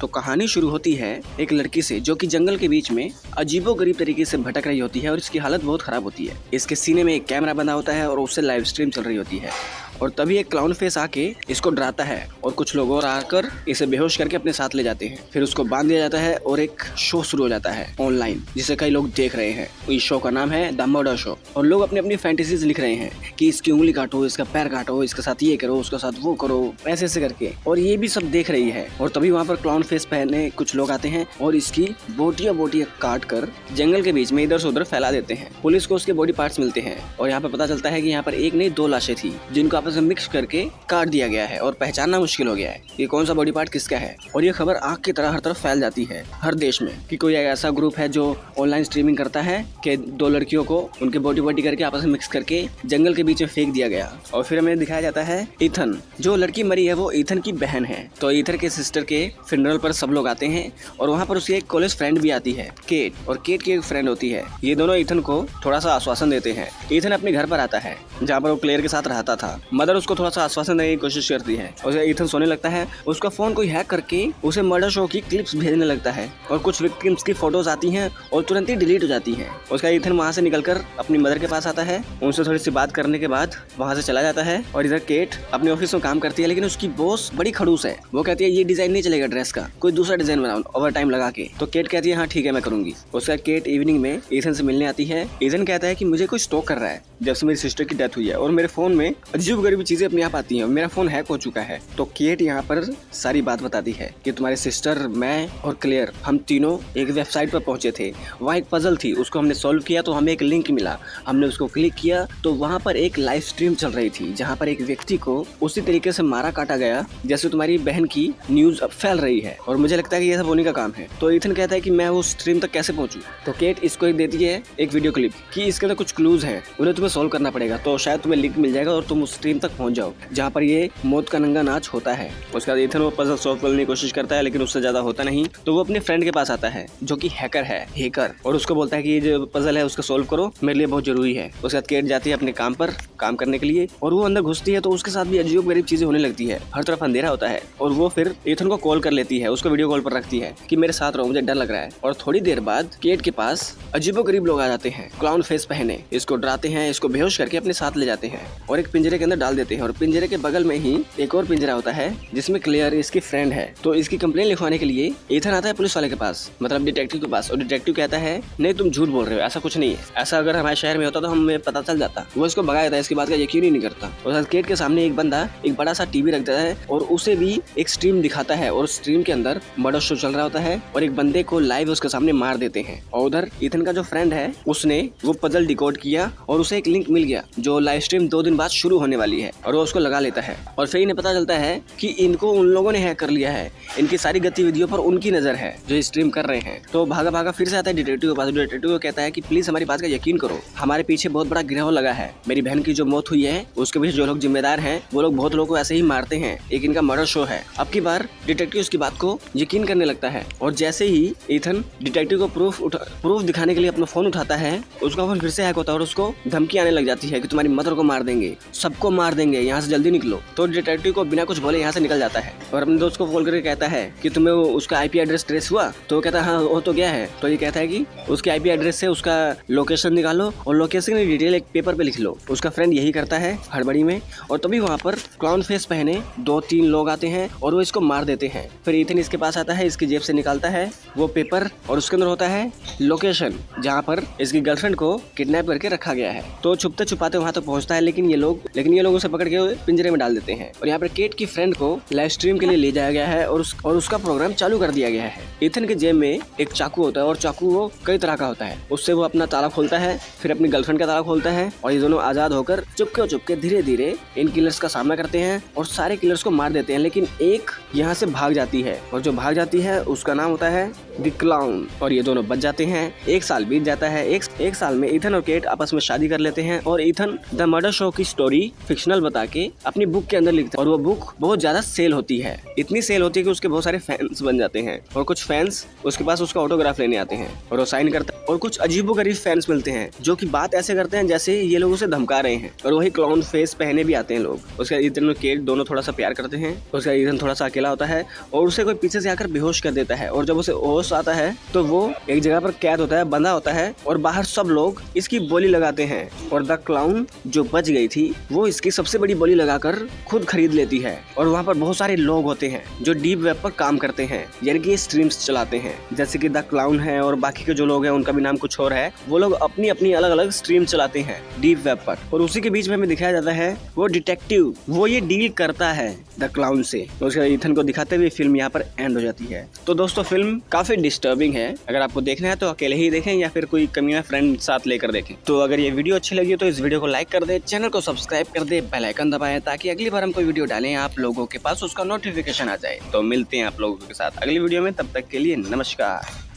तो कहानी शुरू होती है एक लड़की से जो कि जंगल के बीच में अजीबोगरीब तरीके से भटक रही होती है और इसकी हालत बहुत खराब होती है। इसके सीने में एक कैमरा बंधा होता है और उससे लाइव स्ट्रीम चल रही होती है और तभी एक क्लाउन फेस आके इसको डराता है और कुछ लोग और आकर इसे बेहोश करके अपने साथ ले जाते हैं। फिर उसको बांध दिया जाता है और एक शो शुरू हो जाता है ऑनलाइन, जिसे कई लोग देख रहे हैं। इस शो का नाम है द मर्डर शो और लोग अपनी अपनी फैंटेसीज लिख रहे हैं कि इसकी उंगली काटो, इसका पैर काटो, इसके साथ ये करो, उसके साथ वो करो, ऐसे ऐसे करके। और ये भी सब देख रही है और तभी वहाँ पर क्लाउन फेस पहने कुछ लोग आते हैं और इसकी बोटियां काट कर जंगल के बीच में इधर से उधर फैला देते हैं। पुलिस को उसके बॉडी पार्ट्स मिलते हैं और यहाँ पर पता चलता है कि यहाँ पर एक नहीं 2 लाशें थी जिनको आपस में मिक्स करके काट दिया गया है और पहचानना मुश्किल हो गया है कि कौन सा बॉडी पार्ट किसका है। और ये खबर आग की तरह हर तरफ फैल जाती है हर देश में कि कोई ऐसा ग्रुप है जो ऑनलाइन स्ट्रीमिंग करता है कि 2 लड़कियों को उनके बॉडी करके आपस में मिक्स करके जंगल के बीच में फेंक दिया गया। और फिर हमें दिखाया जाता है ईथन, जो लड़की मरी है वो ईथन की बहन है। तो ईथन के सिस्टर के फ्यूनरल पर सब लोग आते हैं और वहाँ पर उसकी एक कॉलेज फ्रेंड भी आती है, केट, और केट की एक फ्रेंड होती है। ये दोनों ईथन को थोड़ा सा आश्वासन देते हैं। ईथन अपने घर पर आता है जहाँ पर वो क्लेयर के साथ रहता था। मदर उसको थोड़ा सा आश्वासन देने की कोशिश करती है। उसे ईथन सोने लगता है, उसका फोन कोई हैक करके उसे मर्डर शो की क्लिप्स भेजने लगता है और कुछ विक्टिम्स की फोटोज आती हैं और तुरंत ही डिलीट हो जाती हैं। उसका ईथन वहाँ से निकलकर अपनी मदर के पास आता है, उनसे थोड़ी सी बात करने के बाद वहाँ से चला जाता है। और इधर केट अपने ऑफिस में काम करती है, लेकिन उसकी बॉस बड़ी खड़ूस है। वो कहती है ये डिजाइन नहीं चलेगा ड्रेस का, कोई दूसरा डिजाइन बनाओ ओवर टाइम लगा के। तो केट कहती है हाँ ठीक है मैं करूंगी। उसका केट इवनिंग में ईथन से मिलने आती है। ईथन कहता है कि मुझे कोई स्टॉक कर रहा है जब से मेरी सिस्टर की डेथ हुई है और मेरे फोन में अजीब-गरीब चीजें अपने आप आती हैं, मेरा फोन हैक हो चुका है। तो केट यहाँ पर सारी बात बताती है कि तुम्हारे सिस्टर, मैं और क्लेयर, हम तीनों एक वेबसाइट पर पहुंचे थे। वहाँ एक पजल थी, उसको हमने सॉल्व किया तो हमें एक लिंक मिला। हमने उसको क्लिक किया तो वहाँ पर एक लाइव स्ट्रीम चल रही थी जहाँ पर एक व्यक्ति को उसी तरीके से मारा काटा गया जैसे तुम्हारी बहन की न्यूज अब फैल रही है और मुझे लगता है कि ये सब उन्हीं का काम है। तो ईथन कहता है कि मैं उस स्ट्रीम तक कैसे पहुंचूं। तो केट इसको एक देती है एक वीडियो क्लिप कि इसके अंदर कुछ क्लूज हैं, उन्हें तुम्हें सॉल्व करना पड़ेगा, तो शायद तुम्हें लिंक मिल जाएगा और तुम उस स्ट्रीम तक पहुंच जाओ जहाँ पर ये मौत का नंगा नाच होता है। उसके बाद ईथन वो पजल सॉल्व करने की कोशिश करता है लेकिन उससे ज्यादा होता नहीं। तो वो अपने फ्रेंड के पास आता है जो कि हैकर है, और उसको बोलता है कि ये जो पजल है उसका सॉल्व करो, मेरे लिए बहुत जरूरी है। उसके बाद केट जाती है अपने काम पर काम करने के लिए और वो अंदर घुसती है तो उसके साथ भी अजीब-गरीब चीजें होने लगती है। हर तरफ अंधेरा होता है और वो फिर ईथन को कॉल कर लेती है, उसको वीडियो कॉल पर रखती है कि मेरे साथ रहो, मुझे डर लग रहा है। और थोड़ी देर बाद केट के पास अजीबोगरीब लोग आ जाते हैं, क्लाउन फेस पहने, इसको डराते हैं, इसको बेहोश करके अपने साथ ले जाते हैं और एक पिंजरे के अंदर डाल देते हैं। और पिंजरे के बगल में ही एक और पिंजरा होता है जिसमें क्लेयर इसकी फ्रेंड है। तो इसकी कंप्लेन लिखवाने के लिए ईथन आता है पुलिस वाले के पास, मतलब डिटेक्टिव के पास, और डिटेक्टिव कहता है नहीं तुम झूठ बोल रहे हो, ऐसा कुछ नहीं है, ऐसा अगर हमारे शहर में होता तो हमें पता चल जाता। वो इसको भगा देता है, इसकी बात का यकीन ही नहीं करता। और केट के सामने एक बंदा एक बड़ा सा टीवी रख देता है और उसे भी एक स्ट्रीम दिखाता है और स्ट्रीम के अंदर मर्डर शो चल रहा होता है और एक बंदे को लाइव उसके सामने मार देते हैं। और उधर ईथन का जो फ्रेंड है उसने वो पजल डिकोड किया और उसे एक लिंक मिल गया जो लाइव स्ट्रीम 2 दिन बाद शुरू होने वाली है और वो उसको लगा लेता है। और फिर इन्हें पता चलता है कि इनको उन लोगों ने हैक कर लिया है, इनकी सारी गतिविधियों पर उनकी नजर है जो स्ट्रीम कर रहे हैं। तो भागा भागा फिर से आता है डिटेक्टिव के पास। डिटेक्टिव कहता है कि प्लीज हमारी बात का यकीन करो, हमारे पीछे बहुत बड़ा गिरोह लगा है, मेरी बहन की जो मौत हुई है उसके पीछे जो लोग जिम्मेदार हैं वो लोग बहुत लोगों को ऐसे ही मारते हैं, एक इनका मर्डर शो है। अब की बार डिटेक्टिव उसकी बात को यकीन करने लगता है और जैसे ही ईथन डिटेक्टिव को प्रूफ दिखाने के लिए अपना फोन उठाता है, उसका फोन फिर से हैक होता है और उसको धमकी आने लग जाती है कि तुम्हारी मदर को मार देंगे, सबको मार देंगे, यहाँ से जल्दी निकलो। तो डिटेक्टिव को बिना कुछ बोले यहाँ से निकल जाता है और अपने दोस्त को कॉल करके कहता है कि तुम्हें उसका आईपी एड्रेस ट्रेस हुआ। तो वो कहता है हाँ वो तो गया है। तो ये कहता है कि उसके आईपी एड्रेस से उसका लोकेशन निकालो और लोकेशन की डिटेल एक पेपर पे लिख लो। उसका फ्रेंड यही करता है हड़बड़ी में और तभी वहाँ पर क्लाउन फेस पहने 2-3 लोग आते हैं और वो इसको मार देते हैं। फिर ईथन इसके पास आता है, इसकी जेब से निकालता है वो पेपर और उसके अंदर होता है लोकेशन जहाँ पर इसकी गर्लफ्रेंड को किडनैप करके रखा गया है। तो छुपते छुपाते वहाँ तक पहुँचता है लेकिन ये लोग उसे पकड़ के पिंजरे में डाल देते हैं। और यहाँ पर केट की फ्रेंड को लाइव स्ट्रीम के लिए ले जाया गया है और उसका प्रोग्राम चालू कर दिया गया है। ईथन के जेब में एक चाकू होता है और चाकू वो कई तरह का होता है, उससे वो अपना ताला खोलता है, फिर अपनी गर्लफ्रेंड का ताला खोलता है और ये दोनों आजाद होकर चुपके धीरे धीरे इन किलर्स का सामना करते हैं और सारे किलर्स को मार देते हैं। लेकिन एक यहाँ से भाग जाती है और जो भाग जाती है उसका नाम होता है द क्लाउन और ये दोनों बच जाते हैं। 1 साल बीत जाता है। एक साल में ईथन और केट आपस में शादी कर लेते हैं और ईथन द मर्डर शो की स्टोरी फिक्शनल बता के अपनी बुक के अंदर लिखता है और वो बुक बहुत ज्यादा सेल होती है, इतनी सेल होती है कि उसके बहुत सारे फैंस बन जाते हैं और कुछ फैंस उसके पास उसका ऑटोग्राफ लेने आते हैं और वो साइन करता है। और कुछ अजीबोगरीब फैंस मिलते हैं जो कि बात ऐसे करते हैं जैसे ये लोग उसे धमका रहे हैं, और वही क्लाउन फेस पहने भी आते हैं लोग। उसका ईथन और केट दोनों थोड़ा सा प्यार करते हैं। उसका ईथन थोड़ा सा अकेला होता है और उसे कोई पीछे से आकर बेहोश कर देता है, और जब उसे होश आता है तो वो एक जगह पर कैद होता है, बंधा होता है, और बाहर सब लोग इसकी बोली लगाते हैं। और द क्लाउन जो बच गई थी वो इसकी सबसे बड़ी बोली लगाकर खुद खरीद लेती है। और वहाँ पर बहुत सारे लोग होते हैं जो डीप वेब पर काम करते हैं, यानी कि स्ट्रीम्स चलाते हैं, जैसे कि द क्लाउन है और बाकी के जो लोग हैं उनका भी नाम कुछ और है। वो लोग अपनी अपनी अलग अलग स्ट्रीम चलाते हैं डीप वेब पर, और उसी के बीच में हमें दिखाया जाता है वो डिटेक्टिव, वो ये डील करता है द क्लाउन से। तो उसके ईथन को दिखाते हुए फिल्म यहाँ पर एंड हो जाती है। तो दोस्तों फिल्म काफी डिस्टर्बिंग है, अगर आपको देखना है तो अकेले ही देखें या फिर कोई कमीना फ्रेंड साथ लेकर देखें। तो अगर ये वीडियो अच्छी लगी तो इस वीडियो को लाइक कर दे, चैनल को सब्सक्राइब कर दे, बेल आइकन दबाएं ताकि अगली बार हम कोई वीडियो डालें आप लोगों के पास उसका नोटिफिकेशन आ जाए। तो मिलते हैं आप लोगों के साथ अगली वीडियो में, तब तक के लिए नमस्कार।